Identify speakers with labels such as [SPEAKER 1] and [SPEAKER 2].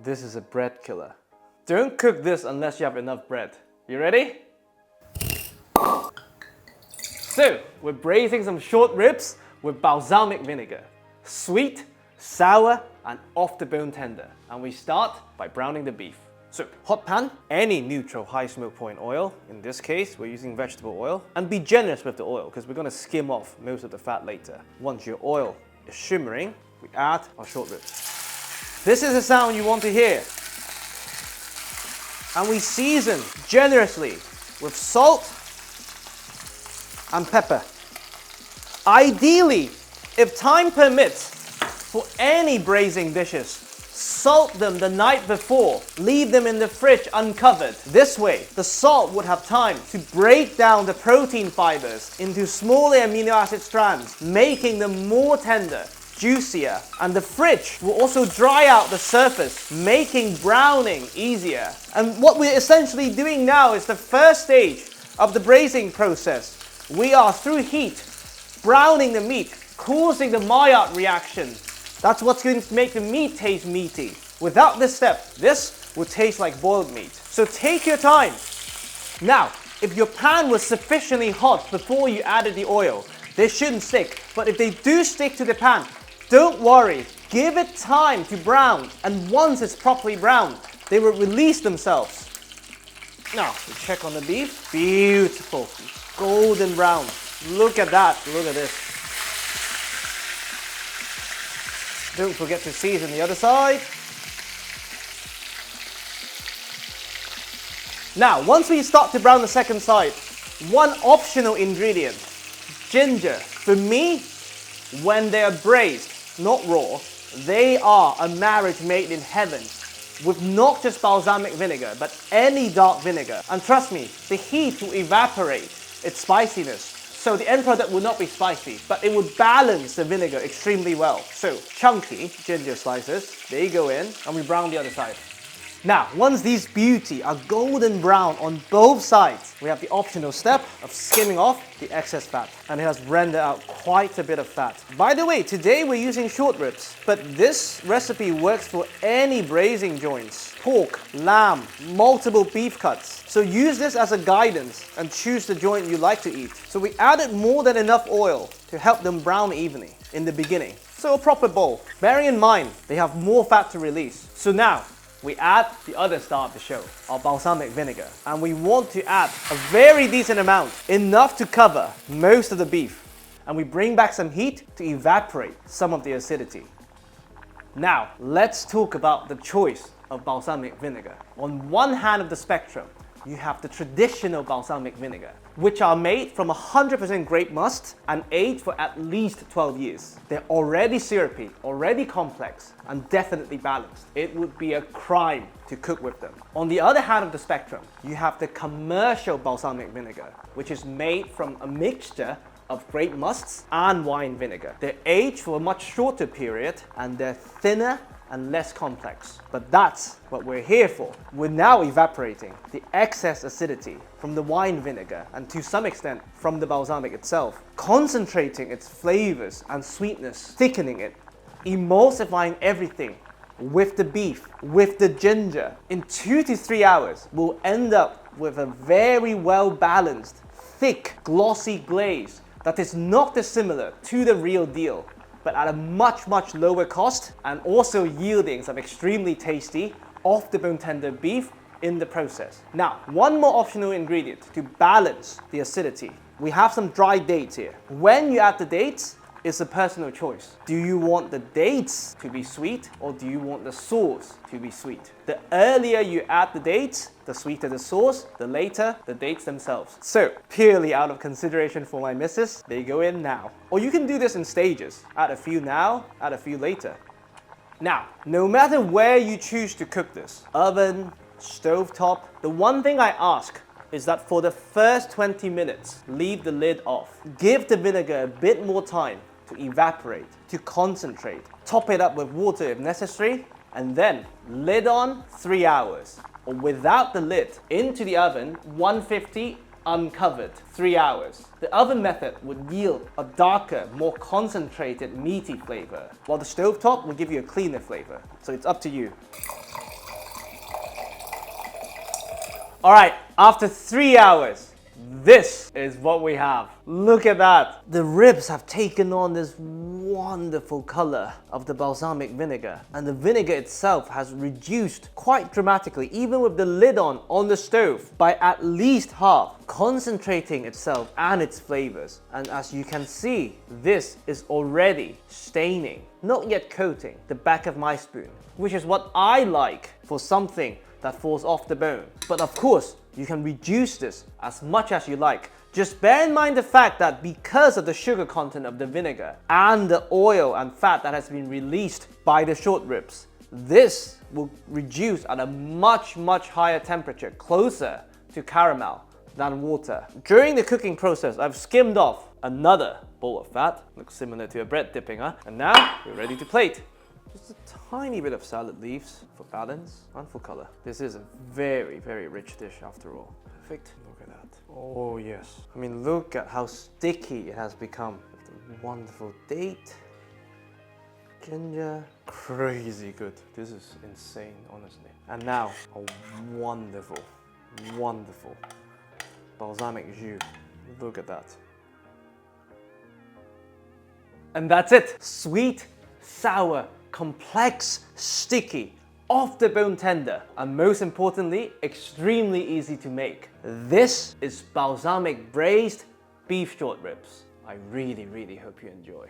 [SPEAKER 1] This is a bread killer. Don't cook this unless you have enough bread. You ready? So, we're braising some short ribs with balsamic vinegar. Sweet, sour, and off the bone tender. And we start by browning the beef. So, hot pan, any neutral high smoke point oil. In this case, we're using vegetable oil. And be generous with the oil because we're going to skim off most of the fat later. Once your oil is shimmering, we add our short ribs. This is the sound you want to hear. And we season generously with salt and pepper. Ideally, if time permits, for any braising dishes, salt them the night before. Leave them in the fridge uncovered. This way, the salt would have time to break down the protein fibers into smaller amino acid strands, making them more tender, juicier. And the fridge will also dry out the surface, making browning easier. And what we're essentially doing now is the first stage of the braising process. We are, through heat, browning the meat, causing the Maillard reaction. That's what's going to make the meat taste meaty. Without this step, this will taste like boiled meat. So take your time. Now, if your pan was sufficiently hot before you added the oil, they shouldn't stick. But if they do stick to the pan, don't worry. Give it time to brown. And once it's properly browned, they will release themselves. Now, we check on the beef. Beautiful. Golden brown. Look at that. Look at this. Don't forget to season the other side. Now, once we start to brown the second side, one optional ingredient, ginger. For me, when they are braised, not raw, they are a marriage made in heaven with not just balsamic vinegar, but any dark vinegar. And trust me, the heat will evaporate its spiciness. So the end product will not be spicy, but it would balance the vinegar extremely well. So chunky ginger slices, they go in, and we brown the other side. Now, once these beauty are golden brown on both sides, we have the optional step of skimming off the excess fat. And it has rendered out quite a bit of fat. By the way, today we're using short ribs, but this recipe works for any braising joints. Pork, lamb, multiple beef cuts. So use this as a guidance and choose the joint you like to eat. So we added more than enough oil to help them brown evenly in the beginning. So a proper bowl. Bearing in mind, they have more fat to release. So now, we add the other star of the show, our balsamic vinegar. And we want to add a very decent amount, enough to cover most of the beef. And we bring back some heat to evaporate some of the acidity. Now, let's talk about the choice of balsamic vinegar. On one hand of the spectrum, you have the traditional balsamic vinegar, which are made from 100% grape must and aged for at least 12 years. They're already syrupy, already complex, and definitely balanced. It would be a crime to cook with them. On the other hand of the spectrum, you have the commercial balsamic vinegar, which is made from a mixture of grape musts and wine vinegar. They're aged for a much shorter period, and they're thinner and less complex. But that's what we're here for. We're now evaporating the excess acidity from the wine vinegar and to some extent from the balsamic itself, concentrating its flavors and sweetness, thickening it, emulsifying everything with the beef, with the ginger. In 2 to 3 hours, we'll end up with a very well balanced, thick, glossy glaze that is not dissimilar to the real deal, but at a much lower cost, and also yielding some extremely tasty off the bone tender beef in the process. Now, one more optional ingredient to balance the acidity. We have some dried dates here. When you add the dates, it's a personal choice. Do you want the dates to be sweet, or do you want the sauce to be sweet? The earlier you add the dates, the sweeter the sauce, the later the dates themselves. So, purely out of consideration for my missus, they go in now. Or you can do this in stages. Add a few now, add a few later. Now, no matter where you choose to cook this, oven, stovetop, the one thing I ask is that for the first 20 minutes, leave the lid off. Give the vinegar a bit more time to evaporate, to concentrate. Top it up with water if necessary, and then lid on 3 hours. Or without the lid, into the oven, 150 uncovered, 3 hours. The oven method would yield a darker, more concentrated, meaty flavor, while the stovetop will give you a cleaner flavor. So it's up to you. All right, after 3 hours, this is what we have. Look at that. The ribs have taken on this wonderful color of the balsamic vinegar, and the vinegar itself has reduced quite dramatically, even with the lid on the stove, by at least half, concentrating itself and its flavors. And as you can see, this is already staining, not yet coating, the back of my spoon, which is what I like for something that falls off the bone. But of course, you can reduce this as much as you like. Just bear in mind the fact that because of the sugar content of the vinegar and the oil and fat that has been released by the short ribs, this will reduce at a much higher temperature, closer to caramel than water. During the cooking process, I've skimmed off another bowl of fat. Looks similar to a bread dipping, huh? And now we're ready to plate. Just a tiny bit of salad leaves for balance and for color. This is a very rich dish after all. Perfect. Look at that. Oh yes. I mean, look at how sticky it has become. The wonderful date, ginger, crazy good. This is insane, honestly. And now a wonderful balsamic jus. Look at that. And that's it. Sweet, sour, complex, sticky, off the bone tender, and most importantly, extremely easy to make. This is balsamic braised beef short ribs. I really hope you enjoy.